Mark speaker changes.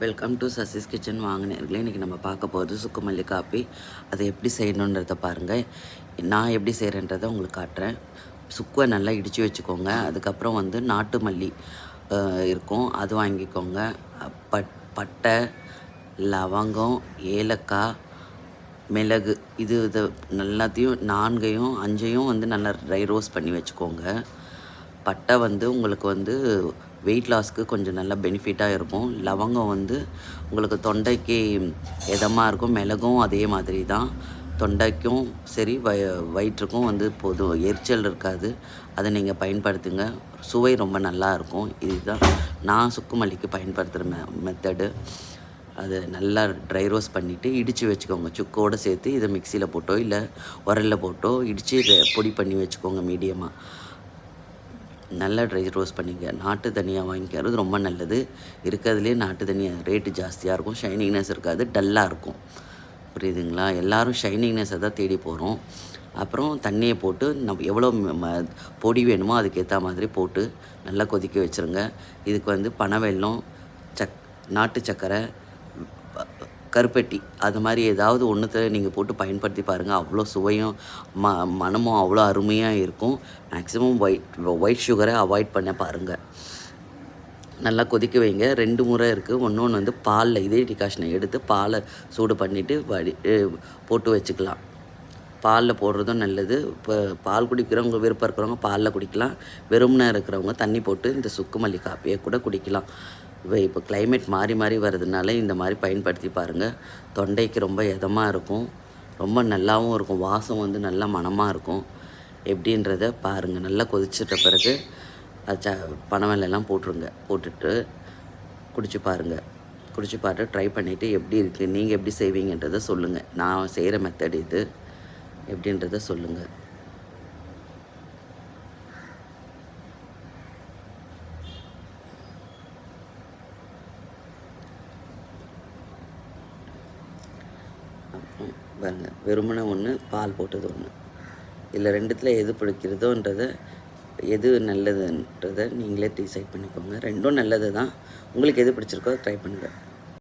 Speaker 1: Welcome to Sasi's kitchen. வாங்கினீர்களே, இன்றைக்கி நம்ம பார்க்க போகிறது சுக்குமல்லி காப்பி. அதை எப்படி செய்யணுன்றதை பாருங்கள். நான் எப்படி செய்கிறேன்றதை உங்களுக்கு காட்டுறேன். சுக்குவை நல்லா இடித்து வச்சுக்கோங்க. அதுக்கப்புறம் நாட்டு மல்லி இருக்கும், அது வாங்கிக்கோங்க. பட்டை, லவங்கம், ஏலக்காய், மிளகு, இது எல்லாத்தையும் 4யும் 5யும் நல்லா ட்ரை ரோஸ்ட் பண்ணி வச்சுக்கோங்க. பட்டை உங்களுக்கு வெயிட் லாஸ்க்கு கொஞ்சம் நல்லா பெனிஃபிட்டாக இருக்கும். லவங்கம் உங்களுக்கு தொண்டைக்கு இதமாக இருக்கும். மிளகும் அதே மாதிரி தான், தொண்டைக்கும் சரி வயிற்றுக்கும் பொது எரிச்சல் இருக்காது. அதை நீங்கள் பயன்படுத்துங்க. சுவை ரொம்ப நல்லாயிருக்கும். இதுதான் நான் சுக்குமல்லிக்கு பயன்படுத்துகிற மெத்தடு. அதை நல்லா ட்ரை ரோஸ்ட் பண்ணிவிட்டு இடித்து வச்சுக்கோங்க. சுக்கோடு சேர்த்து இதை மிக்சியில் போட்டோ இல்லை உரலில் போட்டோ இடித்து பொடி பண்ணி வச்சுக்கோங்க மீடியமாக. நல்லா ட்ரை ரோஸ்ட் பண்ணிங்க. நாட்டு தனியா வாங்கிக்கிறது ரொம்ப நல்லது. இருக்கிறதுலே நாட்டு தனியா ரேட்டு ஜாஸ்தியாக இருக்கும், ஷைனிங்னஸ் இருக்காது, டல்லாக இருக்கும். புரியுதுங்களா? எல்லோரும் ஷைனிங்னஸை தான் தேடி போகிறோம். அப்புறம் தண்ணியை போட்டு நம்ம எவ்வளோ பொடி வேணுமோ அதுக்கேற்ற மாதிரி போட்டு நல்லா கொதிக்க வச்சுருங்க. இதுக்கு பனவெல்லம், நாட்டு சர்க்கரை, கருப்பட்டி, அது மாதிரி ஏதாவது ஒன்றுத்தை நீங்கள் போட்டு பயன்படுத்தி பாருங்கள். அவ்வளோ சுவையும் மனமும் அவ்வளோ அருமையாக இருக்கும். மேக்ஸிமம் ஒயிட் சுகரை அவாய்ட் பண்ண பாருங்கள். நல்லா கொதிக்க வைங்க. 2 முறை இருக்குது. ஒன்று பாலில் இதே டிகாஷனை எடுத்து பாலை சூடு பண்ணிவிட்டு போட்டு வச்சுக்கலாம். பாலில் போடுறதும் நல்லது. இப்போ பால் குடிக்கிறவங்க விருப்பம் இருக்கிறவங்க பாலில் குடிக்கலாம். வெறும்னா இருக்கிறவங்க தண்ணி போட்டு இந்த சுக்குமல்லி காப்பியை கூட குடிக்கலாம். இப்போ கிளைமேட் மாறி மாறி வர்றதுனால இந்த மாதிரி பயன்படுத்தி பாருங்கள். தொண்டைக்கு ரொம்ப இதமாக இருக்கும், ரொம்ப நல்லாவும் இருக்கும். வாசம் நல்லா மணமாக இருக்கும். எப்படின்றத பாருங்கள். நல்லா கொதிச்சிட்ட பிறகு பனவெல்லாம் போட்டுருங்க. போட்டுட்டு குடிச்சு பாருங்கள். குடிச்சு பார்த்து ட்ரை பண்ணிவிட்டு எப்படி இருக்குது, நீங்கள் எப்படி செய்வீங்கன்றதை சொல்லுங்கள். நான் செய்கிற மெத்தட் இது, எப்படின்றத சொல்லுங்கள். பாருங்க, வெறுமனை ஒன்று, பால் போட்டது ஒன்று. இதில் 2த்தில் எது பிடிக்கிறதோன்றதை, எது நல்லதுன்றதை நீங்களே டிசைட் பண்ணிக்கோங்க. 2ம் நல்லது தான். உங்களுக்கு எது பிடிச்சிருக்கோ ட்ரை பண்ணுங்கள்.